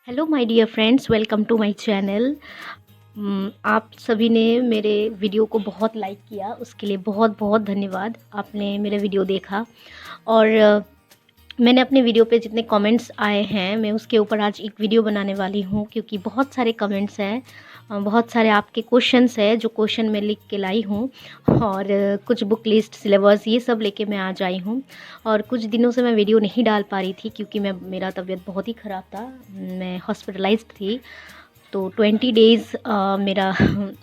Hello my dear friends, welcome to my channel. आप सभी ने मेरे वीडियो को बहुत लाइक किया, उसके लिए बहुत बहुत धन्यवाद। आपने मेरा वीडियो देखा और मैंने अपने वीडियो पे जितने कमेंट्स आए हैं मैं उसके ऊपर आज एक वीडियो बनाने वाली हूँ, क्योंकि बहुत सारे कमेंट्स हैं, बहुत सारे आपके क्वेश्चंस हैं जो क्वेश्चन मैं लिख के लाई हूँ। और कुछ बुक लिस्ट, सिलेबस ये सब लेके मैं आज आई हूँ। और कुछ दिनों से मैं वीडियो नहीं डाल पा रही थी क्योंकि मेरा तबीयत बहुत ही ख़राब था, मैं हॉस्पिटलाइज्ड थी। तो 20 डेज़ मेरा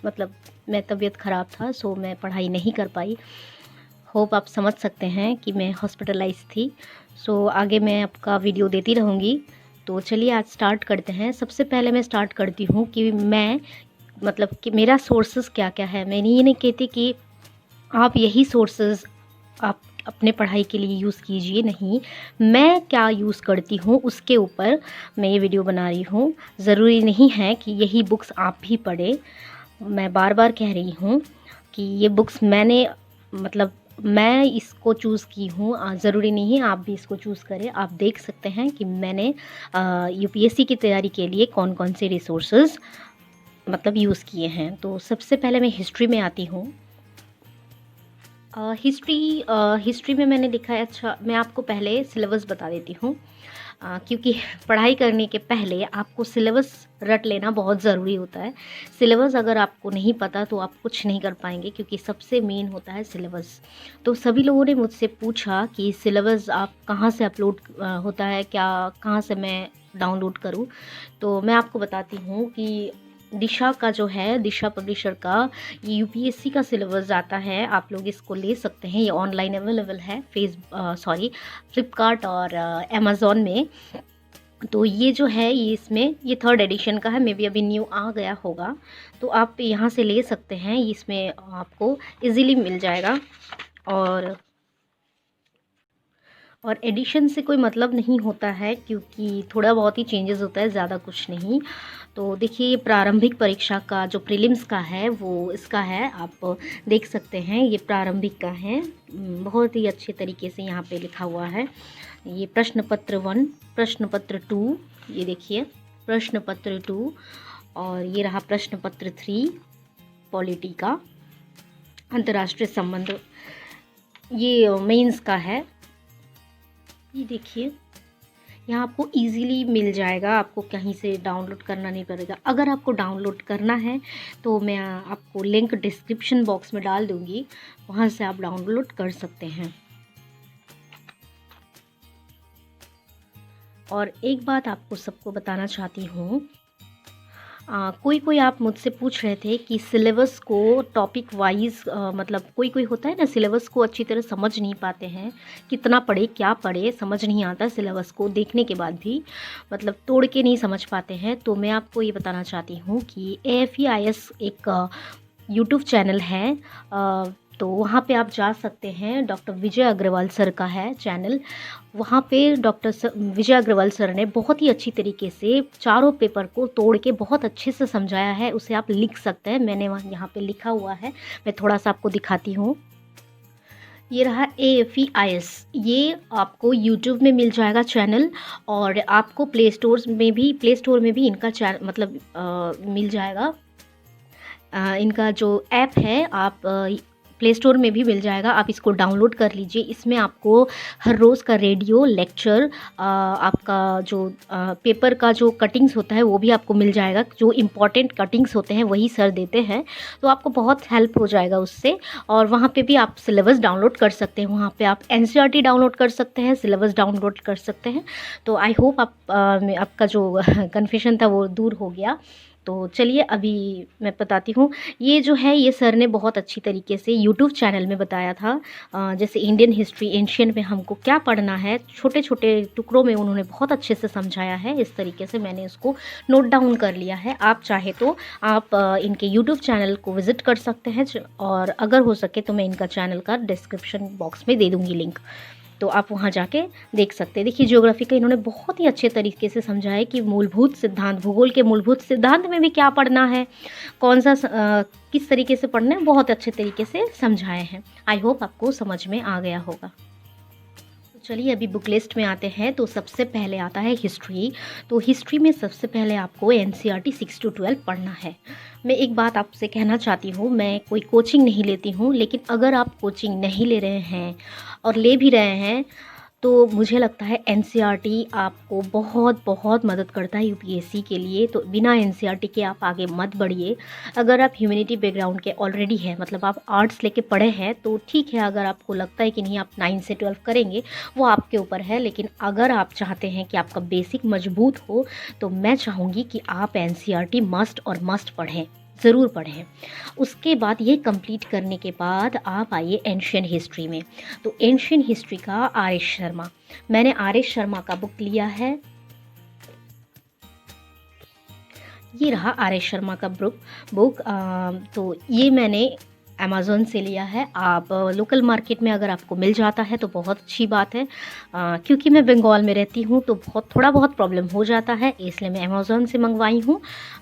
मतलब मैं तबीयत ख़राब था, सो मैं पढ़ाई नहीं कर पाई। होप आप समझ सकते हैं कि मैं हॉस्पिटलाइज थी। सो आगे मैं आपका वीडियो देती रहूँगी। तो चलिए आज स्टार्ट करते हैं। सबसे पहले मैं स्टार्ट करती हूँ कि मैं मतलब कि मेरा सोर्सेज़ क्या-क्या है। मैं ये नहीं कहती कि आप यही सोर्सेज़ आप अपने पढ़ाई के लिए यूज़ कीजिए, नहीं। मैं क्या यूज़ करती हूँ उसके ऊपर मैं ये वीडियो बना रही हूँ। ज़रूरी नहीं है कि यही बुक्स आप भी पढ़ें। मैं बार-बार कह रही हूँ कि ये बुक्स मतलब मैं इसको चूज़ की हूँ। ज़रूरी नहीं है आप भी इसको चूज़ करें। आप देख सकते हैं कि मैंने यूपीएससी की तैयारी के लिए कौन-कौन से रिसोर्सेज़ मतलब यूज़ किए हैं। तो सबसे पहले मैं हिस्ट्री में आती हूँ। हिस्ट्री में मैंने लिखा है। अच्छा, मैं आपको पहले सिलेबस बता देती हूँ, क्योंकि पढ़ाई करने के पहले आपको सिलेबस रट लेना बहुत ज़रूरी होता है। सिलेबस अगर आपको नहीं पता तो आप कुछ नहीं कर पाएंगे, क्योंकि सबसे मेन होता है सिलेबस। तो सभी लोगों ने मुझसे पूछा कि सिलेबस आप कहाँ से अपलोड होता है, क्या कहाँ से मैं डाउनलोड करूँ। तो मैं आपको बताती हूँ कि दिशा का जो है, दिशा पब्लिशर का ये यूपीएससी का सिलेबस आता है। आप लोग इसको ले सकते हैं, ये ऑनलाइन अवेलेबल है फ्लिपकार्ट और अमेज़न में। तो ये जो है ये इसमें ये 3rd एडिशन का है, मे बी अभी न्यू आ गया होगा। तो आप यहाँ से ले सकते हैं, इसमें आपको इजीली मिल जाएगा। और एडिशन से कोई मतलब नहीं होता है, क्योंकि थोड़ा बहुत ही चेंजेस होता है, ज़्यादा कुछ नहीं। तो देखिए, ये प्रारंभिक परीक्षा का जो प्रीलिम्स का है वो इसका है, आप देख सकते हैं ये प्रारंभिक का है। बहुत ही अच्छे तरीके से यहाँ पे लिखा हुआ है। ये प्रश्न पत्र 1, प्रश्न पत्र 2, ये देखिए प्रश्न पत्र 2, और ये रहा प्रश्न पत्र 3 पॉलिटी का, अंतर्राष्ट्रीय संबंध, ये मेंस का है। ये देखिए यहाँ आपको इजीली मिल जाएगा, आपको कहीं से डाउनलोड करना नहीं पड़ेगा। अगर आपको डाउनलोड करना है तो मैं आपको लिंक डिस्क्रिप्शन बॉक्स में डाल दूँगी, वहाँ से आप डाउनलोड कर सकते हैं। और एक बात आपको सबको बताना चाहती हूँ, कोई आप मुझसे पूछ रहे थे कि सिलेबस को टॉपिक वाइज मतलब कोई होता है ना, सिलेबस को अच्छी तरह समझ नहीं पाते हैं, कितना पढ़े क्या पढ़े समझ नहीं आता, सिलेबस को देखने के बाद भी मतलब तोड़ के नहीं समझ पाते हैं। तो मैं आपको ये बताना चाहती हूँ कि AFEIS एक यूट्यूब चैनल है, तो वहाँ पे आप जा सकते हैं। डॉक्टर विजय अग्रवाल सर का है चैनल। वहाँ पे विजय अग्रवाल सर ने बहुत ही अच्छी तरीके से चारों पेपर को तोड़ के बहुत अच्छे से समझाया है, उसे आप लिख सकते हैं। मैंने वहाँ यहाँ पे लिखा हुआ है, मैं थोड़ा सा आपको दिखाती हूँ। ये रहा AFEIS, ये आपको यूट्यूब में मिल जाएगा चैनल, और आपको प्ले स्टोर में भी इनका मतलब मिल जाएगा। इनका जो ऐप है आप प्ले स्टोर में भी मिल जाएगा, आप इसको डाउनलोड कर लीजिए। इसमें आपको हर रोज़ का रेडियो लेक्चर, आपका जो पेपर का जो कटिंग्स होता है वो भी आपको मिल जाएगा। जो इम्पॉर्टेंट कटिंग्स होते हैं वही सर देते हैं, तो आपको बहुत हेल्प हो जाएगा उससे। और वहाँ पे भी आप सिलेबस डाउनलोड कर सकते हैं, वहाँ पे आप NCERT डाउनलोड कर सकते हैं, सिलेबस डाउनलोड कर सकते हैं। तो आई होप आपका जो कन्फ्यूजन था वो दूर हो गया। तो चलिए अभी मैं बताती हूँ। ये जो है ये सर ने बहुत अच्छी तरीके से यूट्यूब चैनल में बताया था। जैसे इंडियन हिस्ट्री एंशिएंट में हमको क्या पढ़ना है, छोटे छोटे टुकड़ों में उन्होंने बहुत अच्छे से समझाया है। इस तरीके से मैंने उसको नोट डाउन कर लिया है। आप चाहे तो आप इनके यूट्यूब चैनल को विज़िट कर सकते हैं, और अगर हो सके तो मैं इनका चैनल का डिस्क्रिप्शन बॉक्स में दे दूँगी लिंक, तो आप वहाँ जाके देख सकते हैं। देखिए, ज्योग्राफी का इन्होंने बहुत ही अच्छे तरीके से समझाया कि मूलभूत सिद्धांत, भूगोल के मूलभूत सिद्धांत में भी क्या पढ़ना है, किस तरीके से पढ़ना है, बहुत अच्छे तरीके से समझाए हैं। आई होप आपको समझ में आ गया होगा। चलिए अभी बुक लिस्ट में आते हैं। तो सबसे पहले आता है हिस्ट्री। तो हिस्ट्री में सबसे पहले आपको एनसीईआरटी 6 to 12 पढ़ना है। मैं एक बात आपसे कहना चाहती हूँ, मैं कोई कोचिंग नहीं लेती हूँ, लेकिन अगर आप कोचिंग नहीं ले रहे हैं और ले भी रहे हैं तो मुझे लगता है एनसीईआरटी आपको बहुत बहुत मदद करता है यूपीएससी के लिए। तो बिना एनसीईआरटी के आप आगे मत बढ़िए। अगर आप ह्यूमैनिटी बैकग्राउंड के ऑलरेडी हैं, मतलब आप आर्ट्स लेके पढ़े हैं, तो ठीक है। अगर आपको लगता है कि नहीं आप 9 से 12 करेंगे, वो आपके ऊपर है। लेकिन अगर आप चाहते हैं कि आपका बेसिक मजबूत हो, तो मैं चाहूँगी कि आप एनसीईआरटी मस्ट और मस्ट पढ़ें, ज़रूर पढ़ें। उसके बाद ये कंप्लीट करने के बाद आप आइए एंशियंट हिस्ट्री में। तो एंशियंट हिस्ट्री का आर एस शर्मा, मैंने आर एस शर्मा का बुक लिया है। ये रहा आर एस शर्मा का बुक। तो ये मैंने अमेज़ॉन से लिया है। आप लोकल मार्केट में अगर आपको मिल जाता है तो बहुत अच्छी बात है। क्योंकि मैं बंगाल में रहती हूँ तो थोड़ा बहुत प्रॉब्लम हो जाता है, इसलिए मैं अमेज़ॉन से मंगवाई हूँ।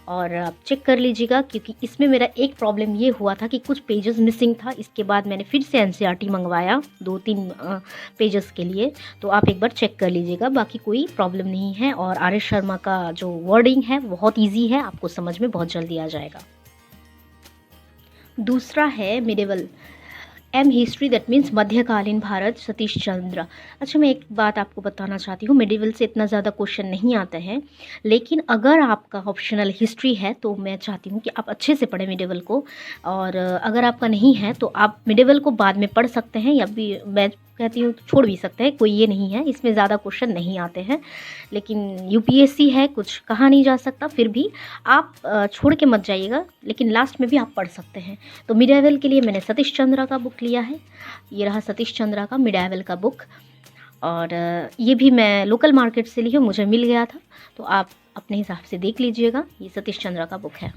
और आप चेक कर लीजिएगा, क्योंकि इसमें मेरा एक प्रॉब्लम ये हुआ था कि कुछ पेजेस मिसिंग था। इसके बाद मैंने फिर से एनसीईआरटी मंगवाया 2-3 पेजेस के लिए। तो आप एक बार चेक कर लीजिएगा, बाकी कोई प्रॉब्लम नहीं है। और आर एस शर्मा का जो वर्डिंग है बहुत ईजी है, आपको समझ में बहुत जल्दी आ जाएगा। दूसरा है मिडिवल एम हिस्ट्री, दैट मीन्स मध्यकालीन भारत, सतीश चंद्र। अच्छा, मैं एक बात आपको बताना चाहती हूँ, मिडिवल से इतना ज़्यादा क्वेश्चन नहीं आते हैं, लेकिन अगर आपका ऑप्शनल हिस्ट्री है तो मैं चाहती हूँ कि आप अच्छे से पढ़ें मिडिवल को। और अगर आपका नहीं है तो आप मिडिवल को बाद में पढ़ सकते हैं, या भी मैं कहती हूँ छोड़ भी सकते हैं, कोई ये नहीं है। इसमें ज़्यादा क्वेश्चन नहीं आते हैं, लेकिन यूपीएससी है, कुछ कहा नहीं जा सकता। फिर भी आप छोड़ के मत जाइएगा, लेकिन लास्ट में भी आप पढ़ सकते हैं। तो मिडाइवल के लिए मैंने सतीश चंद्रा का बुक लिया है। ये रहा सतीश चंद्रा का मिडाइवल का बुक। और ये भी मैं लोकल मार्केट से ली हूँ, मुझे मिल गया था, तो आप अपने हिसाब से देख लीजिएगा। ये सतीश चंद्रा का बुक है।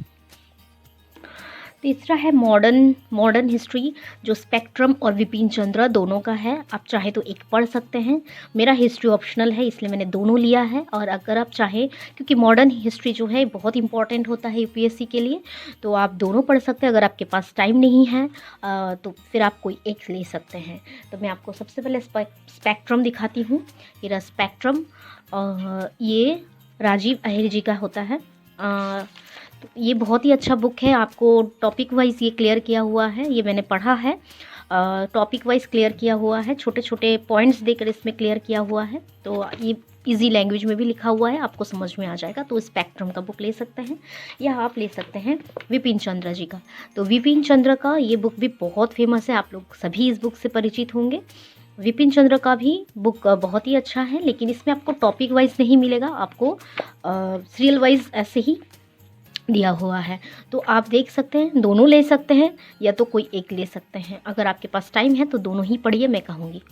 तीसरा है मॉडर्न हिस्ट्री, जो स्पेक्ट्रम और विपिन चंद्रा दोनों का है। आप चाहे तो एक पढ़ सकते हैं। मेरा हिस्ट्री ऑप्शनल है, इसलिए मैंने दोनों लिया है। और अगर आप चाहें, क्योंकि मॉडर्न हिस्ट्री जो है बहुत इंपॉर्टेंट होता है यूपीएससी के लिए, तो आप दोनों पढ़ सकते हैं। अगर आपके पास टाइम नहीं है तो फिर आप कोई एक ले सकते हैं। तो मैं आपको सबसे पहले स्पेक्ट्रम दिखाती हूँ। ये रहा स्पेक्ट्रम, ये राजीव अहिर जी का होता है। तो ये बहुत ही अच्छा बुक है। आपको टॉपिक वाइज ये क्लियर किया हुआ है, ये मैंने पढ़ा है। टॉपिक वाइज क्लियर किया हुआ है, छोटे छोटे पॉइंट्स देकर इसमें क्लियर किया हुआ है। तो ये इजी लैंग्वेज में भी लिखा हुआ है, आपको समझ में आ जाएगा। तो स्पेक्ट्रम का बुक ले सकते हैं, या आप ले सकते हैं विपिन चंद्र जी का। तो विपिन चंद्र का ये बुक भी बहुत फेमस है, आप लोग सभी इस बुक से परिचित होंगे। विपिन चंद्र का भी बुक बहुत ही अच्छा है, लेकिन इसमें आपको टॉपिक वाइज नहीं मिलेगा, आपको सीरियल वाइज ऐसे ही दिया हुआ है। तो आप देख सकते हैं, दोनों ले सकते हैं, या तो कोई एक ले सकते हैं। अगर आपके पास टाइम है तो दोनों ही पढ़िए, मैं कहूँगी।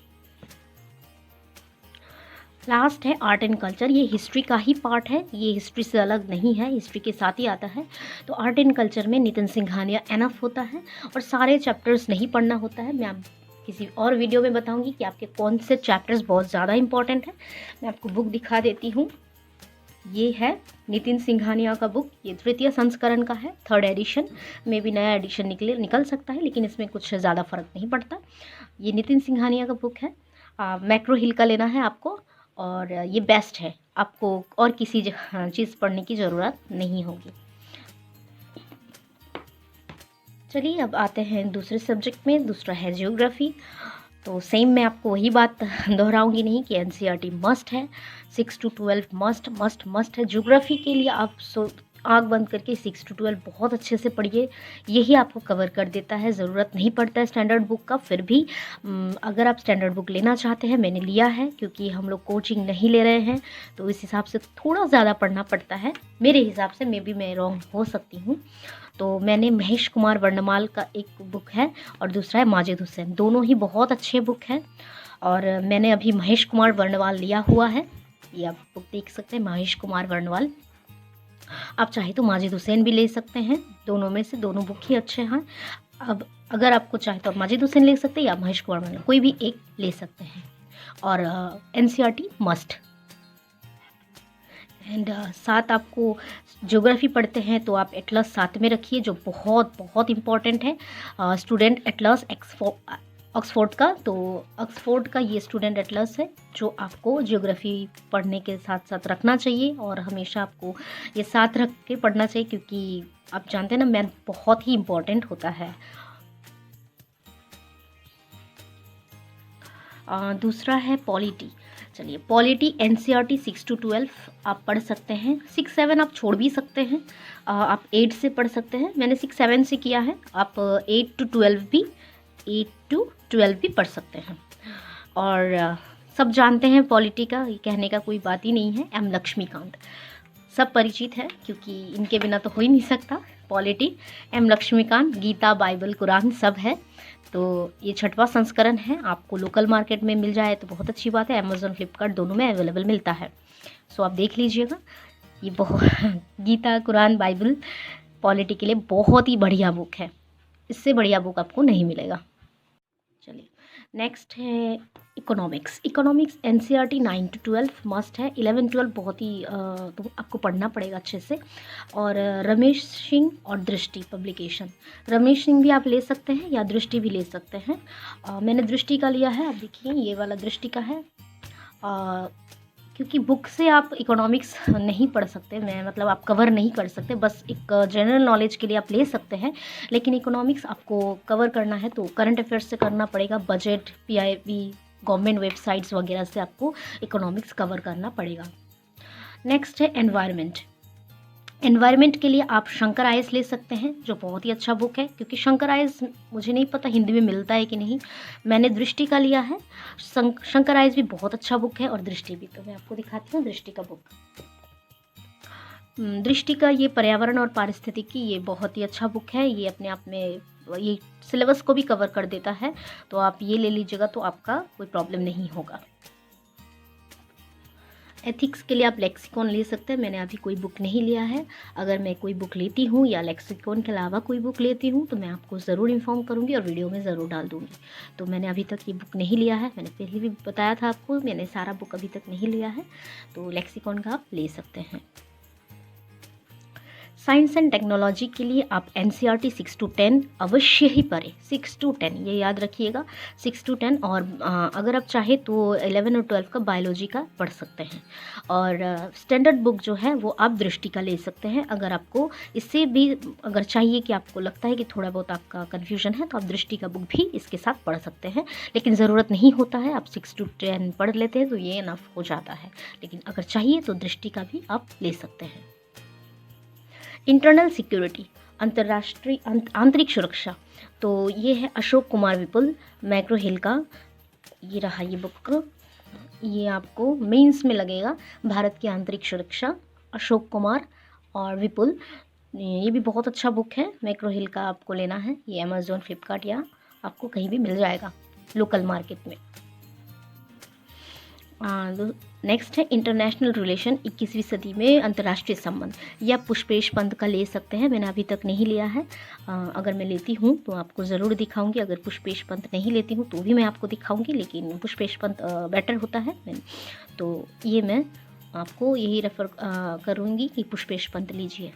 लास्ट है आर्ट एंड कल्चर। ये हिस्ट्री का ही पार्ट है, ये हिस्ट्री से अलग नहीं है, हिस्ट्री के साथ ही आता है। तो आर्ट एंड कल्चर में नितिन सिंघानिया एनफ होता है, और सारे चैप्टर्स नहीं पढ़ना होता है। मैं आप किसी और वीडियो में बताऊंगी कि आपके कौन से चैप्टर्स बहुत ज़्यादा इंपॉर्टेंट है। मैं आपको बुक दिखा देती हूँ। ये है नितिन सिंघानिया का बुक, ये 3य संस्करण का है, 3rd एडिशन में भी नया एडिशन निकल सकता है, लेकिन इसमें कुछ ज़्यादा फर्क नहीं पड़ता। ये नितिन सिंघानिया का बुक है। मैक्रो हिल का लेना है आपको, और ये बेस्ट है, आपको और किसी चीज़ पढ़ने की ज़रूरत नहीं होगी। चलिए अब आते हैं दूसरे सब्जेक्ट में। दूसरा है ज्योग्राफी। तो सेम मैं आपको वही बात दोहराऊंगी नहीं कि एनसीईआरटी मस्ट है, 6 to 12 मस्ट है। ज्योग्राफी के लिए आप आँख बंद करके 6 to 12 बहुत अच्छे से पढ़िए, यही आपको कवर कर देता है। ज़रूरत नहीं पड़ता है स्टैंडर्ड बुक का। फिर भी अगर आप स्टैंडर्ड बुक लेना चाहते हैं, मैंने लिया है, क्योंकि हम लोग कोचिंग नहीं ले रहे हैं, तो इस हिसाब से थोड़ा ज़्यादा पढ़ना पड़ता है मेरे हिसाब से। मैं रॉन्ग हो सकती हूँ। तो मैंने महेश कुमार वर्णमाल का एक बुक है, और दूसरा है माजिद हुसैन। दोनों ही बहुत अच्छे बुक हैं, और मैंने अभी महेश कुमार वर्णमाल लिया हुआ है। ये आप बुक देख सकते हैं, महेश कुमार वर्णमाल। आप चाहे तो माजिद हुसैन भी ले सकते हैं, दोनों में से दोनों बुक ही अच्छे हैं। अब अगर आपको चाहे तो आप माजिद हुसैन ले सकते हैं, या महेश कुमार वर्णमाल, कोई भी एक ले सकते हैं। और एनसीईआरटी मस्ट। एंड साथ आपको ज्योग्राफी पढ़ते हैं तो आप एटलस साथ में रखिए, जो बहुत बहुत इम्पॉर्टेंट है। स्टूडेंट एटलस ऑक्सफोर्ड का। तो ऑक्सफोर्ड का ये स्टूडेंट एटलस है जो आपको ज्योग्राफी पढ़ने के साथ साथ रखना चाहिए, और हमेशा आपको ये साथ रख के पढ़ना चाहिए, क्योंकि आप जानते हैं ना, मैथ बहुत ही इम्पोर्टेंट होता है। दूसरा है पॉलिटी। चलिए, पॉलिटी एनसीईआरटी 6 to 12 आप पढ़ सकते हैं। 6-7 आप छोड़ भी सकते हैं, आप 8 से पढ़ सकते हैं। मैंने 6-7 से किया है, आप 8 to 12 भी पढ़ सकते हैं। और सब जानते हैं पॉलिटी का, ये कहने का कोई बात ही नहीं है। एम लक्ष्मीकांत सब परिचित है, क्योंकि इनके बिना तो हो ही नहीं सकता। पॉलिटी एम लक्ष्मीकांत, गीता, बाइबल, कुरान सब है। तो ये 6वां संस्करण है, आपको लोकल मार्केट में मिल जाए तो बहुत अच्छी बात है। अमेज़ॉन, फ्लिपकार्ट दोनों में अवेलेबल मिलता है, सो आप देख लीजिएगा। ये बहुत गीता, कुरान, बाइबल पॉलिटी के लिए बहुत ही बढ़िया बुक है, इससे बढ़िया बुक आपको नहीं मिलेगा। चलिए, नेक्स्ट है economics. Economics NCERT 9 to 12 must है। 11-12 बहुत ही तो आपको पढ़ना पड़ेगा अच्छे से। और रमेश सिंह और दृष्टि पब्लिकेशन, रमेश सिंह भी आप ले सकते हैं या दृष्टि भी ले सकते हैं। मैंने दृष्टि का लिया है, आप देखिए ये वाला दृष्टि का है। क्योंकि बुक से आप इकोनॉमिक्स नहीं पढ़ सकते, मैं मतलब आप कवर नहीं कर सकते, बस एक जनरल नॉलेज के लिए आप ले सकते हैं। लेकिन इकोनॉमिक्स आपको कवर करना है तो करंट अफेयर्स से करना पड़ेगा, बजट, पीआईबी, गवर्नमेंट वेबसाइट्स वगैरह से आपको इकोनॉमिक्स कवर करना पड़ेगा। नेक्स्ट है एनवायरनमेंट। एनवायरनमेंट के लिए आप शंकर आयस ले सकते हैं, जो बहुत ही अच्छा बुक है। क्योंकि शंकर आयस मुझे नहीं पता हिंदी में मिलता है कि नहीं, मैंने दृष्टि का लिया है। शंकर आयस भी बहुत अच्छा बुक है, और दृष्टि भी। तो मैं आपको दिखाती हूँ दृष्टि का बुक। दृष्टि का ये पर्यावरण और पारिस्थितिकी, ये बहुत ही अच्छा बुक है। ये अपने आप में ये सिलेबस को भी कवर कर देता है, तो आप ये ले लीजिएगा तो आपका कोई प्रॉब्लम नहीं होगा। एथिक्स के लिए आप लेक्सिकॉन ले सकते हैं, मैंने अभी कोई बुक नहीं लिया है। अगर मैं कोई बुक लेती हूँ या लेक्सिकॉन के अलावा कोई बुक लेती हूँ तो मैं आपको ज़रूर इन्फॉर्म करूँगी और वीडियो में ज़रूर डाल दूँगी। तो मैंने अभी तक ये बुक नहीं लिया है, मैंने पहले भी बताया था आपको, मैंने सारा बुक अभी तक नहीं लिया है, तो लेक्सिकॉन का आप ले सकते हैं। साइंस एंड टेक्नोलॉजी के लिए आप एनसीईआरटी 6 to 10 अवश्य ही पढ़ें। 6 to 10 ये याद रखिएगा, 6 to 10। और अगर आप चाहें तो 11 और 12 का बायोलॉजी का पढ़ सकते हैं। और स्टैंडर्ड बुक जो है वो आप दृष्टि का ले सकते हैं। अगर आपको इससे भी अगर चाहिए कि आपको लगता है कि थोड़ा बहुत आपका कन्फ्यूजन है, तो आप दृष्टि का बुक भी इसके साथ पढ़ सकते हैं। लेकिन ज़रूरत नहीं होता है, आप 6 to 10 पढ़ लेते हैं तो ये इनफ हो जाता है। लेकिन अगर चाहिए तो दृष्टि का भी आप ले सकते हैं। इंटरनल सिक्योरिटी, अंतर्राष्ट्रीय आंतरिक सुरक्षा, तो ये है अशोक कुमार विपुल, मैक्रो हिल का। ये रहा ये बुक, ये आपको मेंस में लगेगा। भारत की आंतरिक सुरक्षा, अशोक कुमार और विपुल, ये भी बहुत अच्छा बुक है। मैक्रो हिल का आपको लेना है, ये अमेज़ॉन, फ्लिपकार्ट या आपको कहीं भी मिल जाएगा लोकल मार्केट में। नेक्स्ट है इंटरनेशनल रिलेशन, 21वीं सदी में अंतर्राष्ट्रीय संबंध, या पुष्पेश पंत का ले सकते हैं। मैंने अभी तक नहीं लिया है, अगर मैं लेती हूँ तो आपको ज़रूर दिखाऊंगी। अगर पुष्पेश पंत नहीं लेती हूँ तो भी मैं आपको दिखाऊंगी, लेकिन पुष्पेश पंत बेटर होता है। तो ये मैं आपको यही रेफ़र करूँगी कि पुष्पेश पंत लीजिए।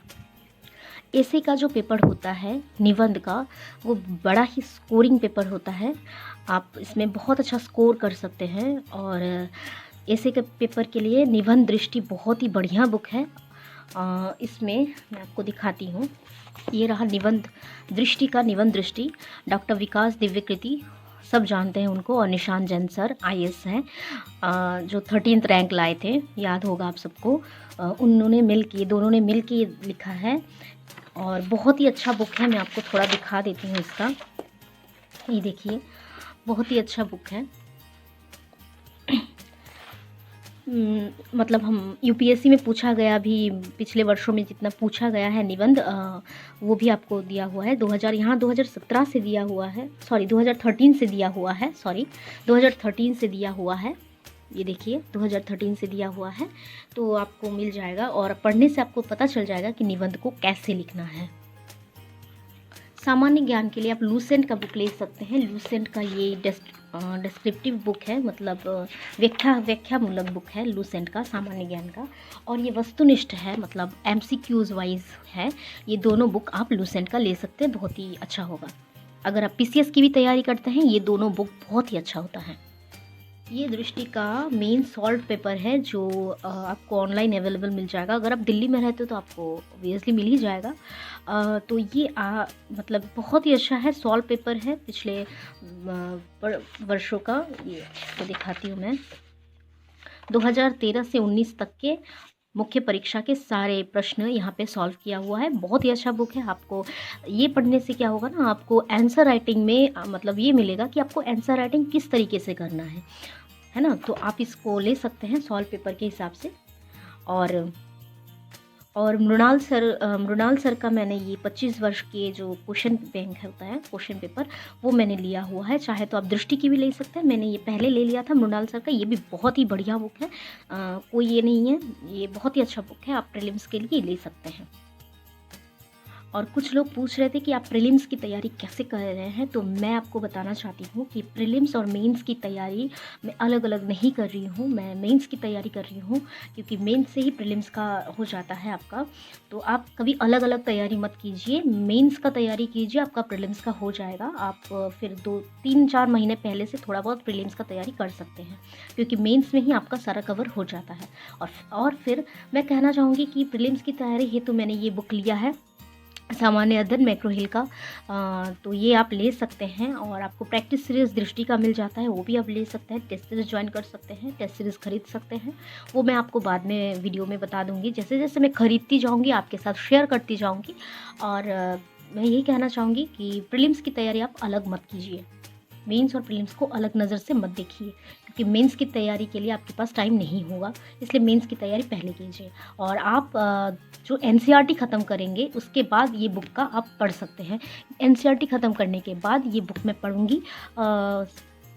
एसे का जो पेपर होता है निबंध का, वो बड़ा ही स्कोरिंग पेपर होता है, आप इसमें बहुत अच्छा स्कोर कर सकते हैं। और एसे के पेपर के लिए निबंध दृष्टि बहुत ही बढ़िया बुक है। इसमें मैं आपको दिखाती हूँ, ये रहा निबंध दृष्टि का, निबंध दृष्टि। डॉक्टर विकास दिव्यकृति सब जानते हैं उनको, और निशान जैन सर IAS हैं, जो 13th रैंक लाए थे, याद होगा आप सबको। उन्होंने दोनों ने मिल के लिखा है, और बहुत ही अच्छा बुक है। मैं आपको थोड़ा दिखा देती हूँ इसका, ये देखिए, बहुत ही अच्छा बुक है। मतलब हम यूपीएससी में पूछा गया भी, पिछले वर्षों में जितना पूछा गया है निबंध, वो भी आपको दिया हुआ है। 2017 से दिया हुआ है, सॉरी 2013 से दिया हुआ है, 2013 से दिया हुआ है। ये देखिए 2013 से दिया हुआ है, तो आपको मिल जाएगा। और पढ़ने से आपको पता चल जाएगा कि निबंध को कैसे लिखना है। सामान्य ज्ञान के लिए आप लूसेंट का बुक ले सकते हैं। लूसेंट का ये डिस्क्रिप्टिव बुक है, मतलब व्याख्यामूलक बुक है लूसेंट का, सामान्य ज्ञान का। और ये वस्तुनिष्ठ है, मतलब MCQs वाइज है। ये दोनों बुक आप लूसेंट का ले सकते हैं, बहुत ही अच्छा होगा। अगर आप पीसीएस की भी तैयारी करते हैं, ये दोनों बुक बहुत ही अच्छा होता है। ये दृष्टि का मेन सॉल्व पेपर है जो आपको ऑनलाइन अवेलेबल मिल जाएगा। अगर आप दिल्ली में रहते हो तो आपको ऑब्वियसली मिल ही जाएगा। तो ये मतलब बहुत ही अच्छा है, सॉल्व पेपर है पिछले वर्षों का। ये तो दिखाती हूँ मैं, 2013 से 19 तक के मुख्य परीक्षा के सारे प्रश्न यहाँ पे सॉल्व किया हुआ है। बहुत ही अच्छा बुक है। आपको ये पढ़ने से क्या होगा ना, आपको आंसर राइटिंग में मतलब ये मिलेगा कि आपको आंसर राइटिंग किस तरीके से करना है ना। तो आप इसको ले सकते हैं सॉल्व पेपर के हिसाब से। और मृणाल सर का मैंने ये 25 वर्ष के जो क्वेश्चन बैंक होता है, क्वेश्चन पेपर, वो मैंने लिया हुआ है। चाहे तो आप दृष्टि की भी ले सकते हैं, मैंने ये पहले ले लिया था मृणाल सर का। ये भी बहुत ही बढ़िया बुक है, कोई ये नहीं है, ये बहुत ही अच्छा बुक है, आप प्रीलिम्स के लिए ले सकते हैं। और कुछ लोग पूछ रहे थे कि आप प्रीलिम्स की तैयारी कैसे कर रहे हैं, तो मैं आपको बताना चाहती हूँ कि प्रीलिम्स और मेंस की तैयारी मैं अलग अलग नहीं कर रही हूँ। मैं मेंस की तैयारी कर रही हूँ क्योंकि मेंस से ही प्रीलिम्स का हो जाता है आपका। तो आप कभी अलग अलग तैयारी मत कीजिए, मेंस का तैयारी कीजिए, आपका प्रीलिम्स का हो जाएगा। आप फिर 2-3-4 महीने पहले से थोड़ा बहुत प्रीलिम्स का तैयारी कर सकते हैं क्योंकि मेंस में ही आपका सारा कवर हो जाता है। और फिर मैं कहना चाहूँगी कि प्रीलिम्स की तैयारी हेतु मैंने ये बुक लिया है, सामान्य अध्ययन मैक्रो हिल का। तो ये आप ले सकते हैं। और आपको प्रैक्टिस सीरीज़ दृष्टि का मिल जाता है, वो भी आप ले सकते हैं। टेस्ट सीरीज़ ज्वाइन कर सकते हैं, टेस्ट सीरीज़ खरीद सकते हैं। वो मैं आपको बाद में वीडियो में बता दूंगी, जैसे जैसे मैं खरीदती जाऊंगी आपके साथ शेयर करती जाऊंगी। और मैं यही कहना चाहूँगी कि प्रीलिम्स की तैयारी आप अलग मत कीजिए, मेंस और प्रीलिम्स को अलग नज़र से मत देखिए क्योंकि मेंस की तैयारी के लिए आपके पास टाइम नहीं होगा, इसलिए मेंस की तैयारी पहले कीजिए। और आप जो एनसीईआरटी ख़त्म करेंगे उसके बाद ये बुक का आप पढ़ सकते हैं। एनसीईआरटी ख़त्म करने के बाद ये बुक मैं पढ़ूँगी,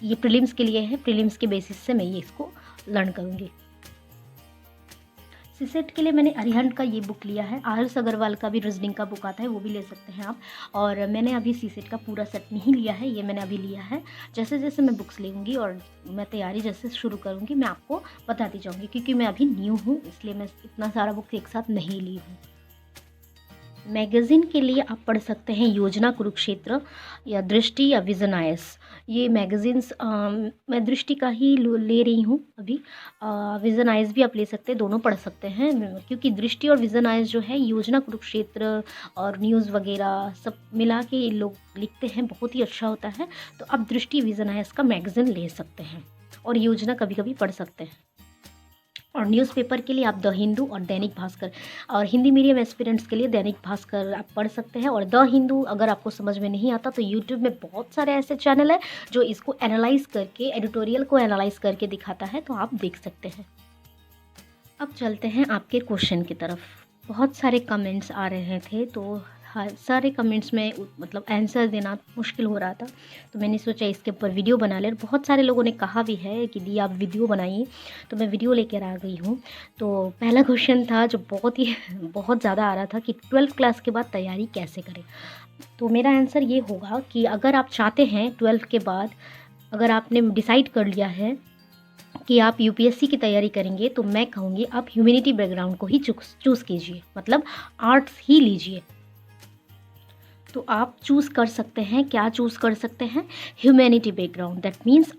ये प्रीलिम्स के लिए है, प्रीलिम्स के बेसिस से मैं ये इसको लर्न करूँगी। सीसेट के लिए मैंने अरिहंत का ये बुक लिया है। आर.एस. अग्रवाल का भी रीजनिंग का बुक आता है, वो भी ले सकते हैं आप। और मैंने अभी सीसेट का पूरा सेट नहीं लिया है, ये मैंने अभी लिया है। जैसे जैसे मैं बुक्स लूँगी और मैं तैयारी जैसे शुरू करूँगी मैं आपको बताती जाऊँगी क्योंकि मैं अभी न्यू हूँ, इसलिए मैं इतना सारा बुक एक साथ नहीं ली हूँ। मैगज़ीन के लिए आप पढ़ सकते हैं योजना कुरुक्षेत्र या दृष्टि या विज़न आईएएस। ये मैगज़ीन्स मैं दृष्टि का ही ले रही हूँ अभी। विज़न आईएएस भी आप ले सकते हैं, दोनों पढ़ सकते हैं क्योंकि दृष्टि और विज़न आईएएस जो है योजना कुरुक्षेत्र और न्यूज़ वगैरह सब मिला के ये लोग लिखते हैं, बहुत ही अच्छा होता है। तो आप दृष्टि विज़न आईएएस का मैगज़ीन ले सकते हैं और योजना कभी कभी पढ़ सकते हैं। और न्यूज़पेपर के लिए आप द हिंदू और दैनिक भास्कर, और हिंदी मीडियम एस्पिरेंट्स के लिए दैनिक भास्कर आप पढ़ सकते हैं। और द हिंदू अगर आपको समझ में नहीं आता तो यूट्यूब में बहुत सारे ऐसे चैनल है जो इसको एनालाइज करके, एडिटोरियल को एनालाइज करके दिखाता है, तो आप देख सकते हैं। अब चलते हैं आपके क्वेश्चन की तरफ। बहुत सारे कमेंट्स आ रहे थे तो सारे कमेंट्स में मतलब आंसर देना मुश्किल हो रहा था, तो मैंने सोचा इसके ऊपर वीडियो बना ले। बहुत सारे लोगों ने कहा भी है कि दी आप वीडियो बनाइए, तो मैं वीडियो लेकर आ गई हूँ। तो पहला क्वेश्चन था जो बहुत ज़्यादा आ रहा था कि 12th क्लास के बाद तैयारी कैसे करें। तो मेरा आंसर ये होगा कि अगर आप चाहते हैं 12th के बाद, अगर आपने डिसाइड कर लिया है कि आप यूपीएससी की तैयारी करेंगे, तो मैं कहूँगी आप ह्यूमैनिटी बैकग्राउंड को ही चूज़ कीजिए, मतलब आर्ट्स ही लीजिए। तो आप चूज़ कर सकते हैं, क्या चूज़ कर सकते हैं, humanity background, that means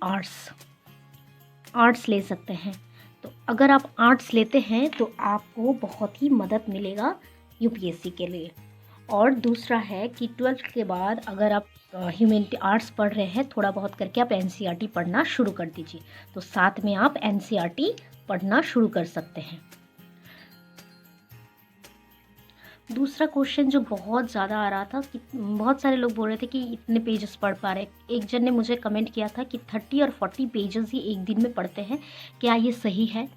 arts ले सकते हैं। तो अगर आप आर्ट्स लेते हैं तो आपको बहुत ही मदद मिलेगा यूपीएससी के लिए। और दूसरा है कि 12th के बाद अगर आप ह्यूमैनिटी आर्ट्स पढ़ रहे हैं, थोड़ा बहुत करके आप एनसीईआरटी पढ़ना शुरू कर दीजिए, तो साथ में आप एनसीईआरटी पढ़ना शुरू कर सकते हैं। दूसरा क्वेश्चन जो बहुत ज़्यादा आ रहा था कि बहुत सारे लोग बोल रहे थे कि इतने पेजेस पढ़ पा रहे। एक जन ने मुझे कमेंट किया था कि 30 और 40 पेजेस ही एक दिन में पढ़ते हैं, क्या ये सही है?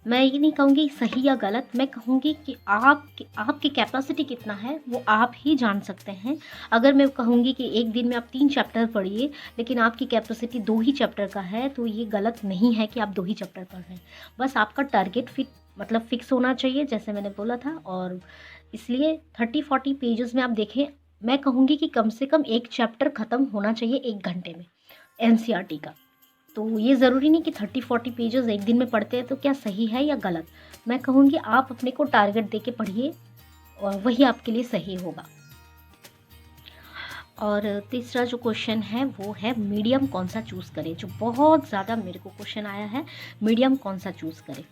मैं ये नहीं कहूँगी सही या गलत, मैं कहूँगी कि आपकी कैपेसिटी कितना है वो आप ही जान सकते हैं। अगर मैं कहूँगी कि एक दिन में आप 3 चैप्टर पढ़िए लेकिन आपकी कैपेसिटी 2 ही चैप्टर का है, तो ये गलत नहीं है कि आप 2 ही चैप्टर पढ़ रहे हैं। बस आपका टारगेट फिक्स होना चाहिए, जैसे मैंने बोला था। और इसलिए 30-40 पेजेस में आप देखें, मैं कहूँगी कि कम से कम एक चैप्टर ख़त्म होना चाहिए 1 घंटे में एनसीईआरटी का। तो ये ज़रूरी नहीं कि 30-40 पेजेस एक दिन में पढ़ते हैं तो क्या सही है या गलत। मैं कहूँगी आप अपने को टारगेट दे के पढ़िए और वही आपके लिए सही होगा। और तीसरा जो क्वेश्चन है वो है मीडियम कौन सा चूज़ करें, जो बहुत ज़्यादा मेरे को क्वेश्चन आया है, मीडियम कौन सा चूज़ करें।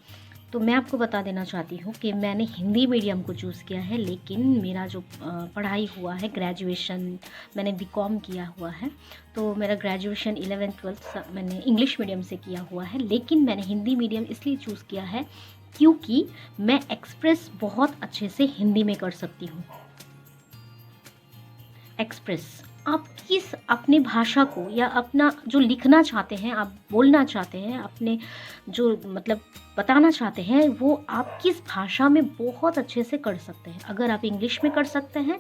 तो मैं आपको बता देना चाहती हूँ कि मैंने हिंदी मीडियम को चूज़ किया है, लेकिन मेरा जो पढ़ाई हुआ है, ग्रेजुएशन मैंने बीकॉम किया हुआ है, तो मेरा ग्रेजुएशन 11th-12th मैंने इंग्लिश मीडियम से किया हुआ है, लेकिन मैंने हिंदी मीडियम इसलिए चूज़ किया है क्योंकि मैं एक्सप्रेस बहुत अच्छे से हिंदी में कर सकती हूँ। एक्सप्रेस आप किस अपनी भाषा को या अपना जो लिखना चाहते हैं, आप बोलना चाहते हैं, अपने जो मतलब बताना चाहते हैं, वो आप किस भाषा में बहुत अच्छे से कर सकते हैं। अगर आप इंग्लिश में कर सकते हैं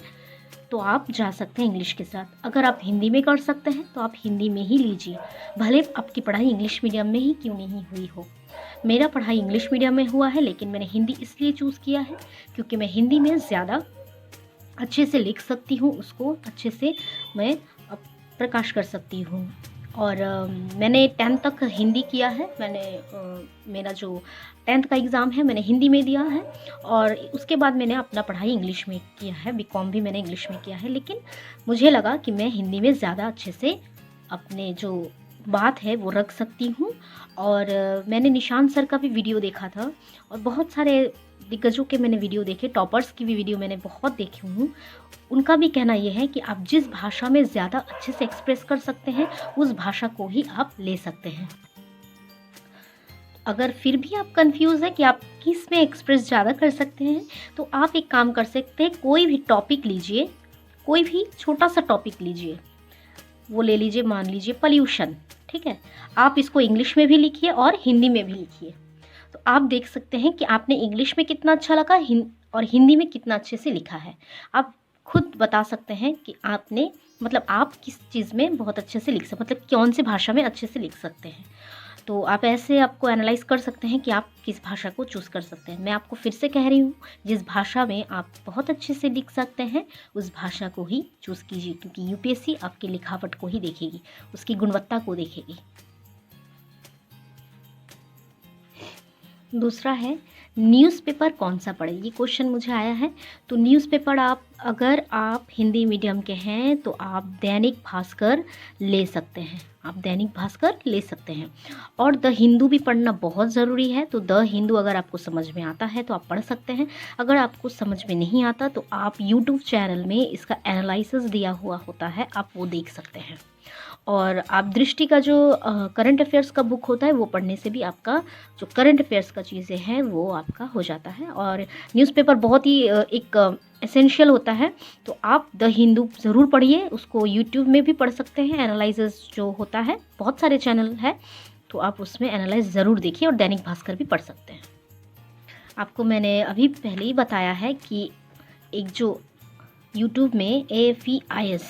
तो आप जा सकते हैं इंग्लिश के साथ, अगर आप हिंदी में कर सकते हैं तो आप हिंदी में ही लीजिए, भले आपकी पढ़ाई इंग्लिश मीडियम में ही क्यों नहीं हुई हो। मेरा पढ़ाई इंग्लिश मीडियम में हुआ है, लेकिन मैंने हिंदी इसलिए चूज़ किया है क्योंकि मैं हिंदी में ज़्यादा अच्छे से लिख सकती हूँ, उसको अच्छे से मैं प्रकाश कर सकती हूँ। और मैंने 10th तक हिंदी किया है, मेरा जो 10th का एग्ज़ाम है मैंने हिंदी में दिया है, और उसके बाद मैंने अपना पढ़ाई इंग्लिश में किया है, बीकॉम भी मैंने इंग्लिश में किया है, लेकिन मुझे लगा कि मैं हिंदी में ज़्यादा अच्छे से अपने जो बात है वो रख सकती हूँ। और मैंने निशांत सर का भी वीडियो देखा था, और बहुत सारे दिग्गजों के मैंने वीडियो देखे, टॉपर्स की भी वीडियो मैंने बहुत देखी हूँ। उनका भी कहना ये है कि आप जिस भाषा में ज़्यादा अच्छे से एक्सप्रेस कर सकते हैं उस भाषा को ही आप ले सकते हैं। अगर फिर भी आप कंफ्यूज है कि आप किस में एक्सप्रेस ज़्यादा कर सकते हैं, तो आप एक काम कर सकते हैं, कोई भी टॉपिक लीजिए, कोई भी छोटा सा टॉपिक लीजिए, वो ले लीजिए, मान लीजिए पॉल्यूशन, ठीक है। आप इसको इंग्लिश में भी लिखिए और हिंदी में भी लिखिए, तो आप देख सकते हैं कि आपने इंग्लिश में कितना अच्छा लगा और हिंदी में कितना अच्छे से लिखा है। आप खुद बता सकते हैं कि आपने मतलब आप किस चीज़ में बहुत अच्छे से लिख सकते, मतलब कौन सी भाषा में अच्छे से लिख सकते हैं। तो आप ऐसे आपको एनालाइज़ कर सकते हैं कि आप किस भाषा को चूज़ कर सकते हैं। मैं आपको फिर से कह रही हूँ, जिस भाषा में आप बहुत अच्छे से लिख सकते हैं उस भाषा को ही चूज़ कीजिए, क्योंकि यूपीएससी आपकी लिखावट को ही देखेगी, उसकी गुणवत्ता को देखेगी। दूसरा है न्यूज़पेपर कौन सा पढ़े, ये क्वेश्चन मुझे आया है। तो न्यूज़पेपर अगर आप हिंदी मीडियम के हैं तो आप दैनिक भास्कर ले सकते हैं, आप दैनिक भास्कर ले सकते हैं। और द हिंदू भी पढ़ना बहुत ज़रूरी है, तो द हिंदू अगर आपको समझ में आता है तो आप पढ़ सकते हैं, अगर आपको समझ में नहीं आता तो आप यूट्यूब चैनल में इसका एनालिसिस दिया हुआ होता है, आप वो देख सकते हैं। और आप दृष्टि का जो करंट अफेयर्स का बुक होता है वो पढ़ने से भी आपका जो करंट अफेयर्स का चीज़ें हैं वो आपका हो जाता है। और न्यूज़पेपर बहुत ही एक एसेंशियल होता है, तो आप द हिंदू ज़रूर पढ़िए, उसको यूट्यूब में भी पढ़ सकते हैं, एनालिसिस जो होता है बहुत सारे चैनल है, तो आप उसमें एनालाइज ज़रूर देखिए। और दैनिक भास्कर भी पढ़ सकते हैं। आपको मैंने अभी पहले ही बताया है कि एक जो यूट्यूब में AFE-IS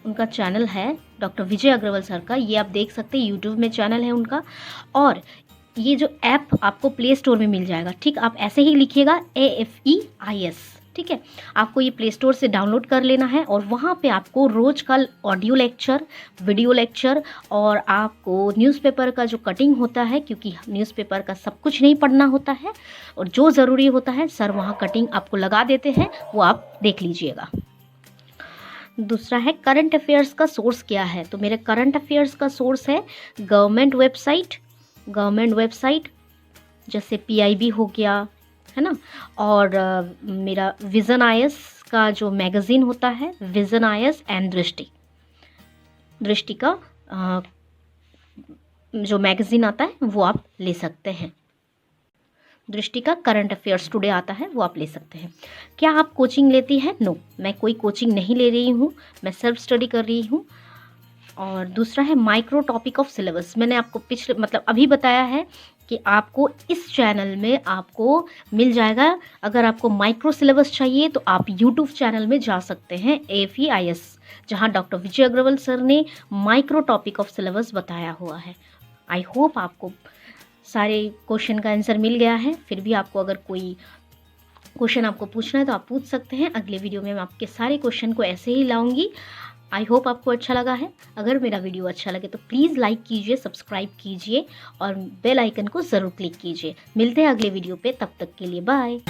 उनका चैनल है, डॉक्टर विजय अग्रवाल सर का, ये आप देख सकते हैं, यूट्यूब में चैनल है उनका। और ये जो ऐप आपको प्ले स्टोर में मिल जाएगा, ठीक, आप ऐसे ही लिखिएगा AFE-IS, ठीक है। आपको ये प्ले स्टोर से डाउनलोड कर लेना है, और वहाँ पे आपको रोज़ का ऑडियो लेक्चर, वीडियो लेक्चर, और आपको न्यूज़पेपर का जो कटिंग होता है, क्योंकि न्यूज़पेपर का सब कुछ नहीं पढ़ना होता है, और जो ज़रूरी होता है सर वहाँ कटिंग आपको लगा देते हैं, वो आप देख लीजिएगा। दूसरा है करंट अफेयर्स का सोर्स क्या है, तो मेरे करंट अफेयर्स का सोर्स है गवर्नमेंट वेबसाइट जैसे PIB हो गया, है ना। और मेरा विज़न IS का जो मैगज़ीन होता है, विज़न IS एंड दृष्टि का जो मैगज़ीन आता है वो आप ले सकते हैं। दृष्टि का करंट अफेयर्स टुडे आता है, वो आप ले सकते हैं। क्या आप कोचिंग लेती हैं? नो, मैं कोई कोचिंग नहीं ले रही हूँ, मैं सेल्फ स्टडी कर रही हूँ। और दूसरा है माइक्रो टॉपिक ऑफ सिलेबस, मैंने आपको अभी बताया है कि आपको इस चैनल में आपको मिल जाएगा। अगर आपको माइक्रो सिलेबस चाहिए तो आप यूट्यूब चैनल में जा सकते हैं AFE-IS, जहाँ डॉक्टर विजय अग्रवाल सर ने माइक्रो टॉपिक ऑफ सिलेबस बताया हुआ है। आई होप आपको सारे क्वेश्चन का आंसर मिल गया है। फिर भी आपको अगर कोई क्वेश्चन आपको पूछना है तो आप पूछ सकते हैं। अगले वीडियो में मैं आपके सारे क्वेश्चन को ऐसे ही लाऊंगी। आई होप आपको अच्छा लगा है। अगर मेरा वीडियो अच्छा लगे तो प्लीज़ लाइक कीजिए, सब्सक्राइब कीजिए और बेल आइकन को ज़रूर क्लिक कीजिए। मिलते हैं अगले वीडियो पे, तब तक के लिए बाय।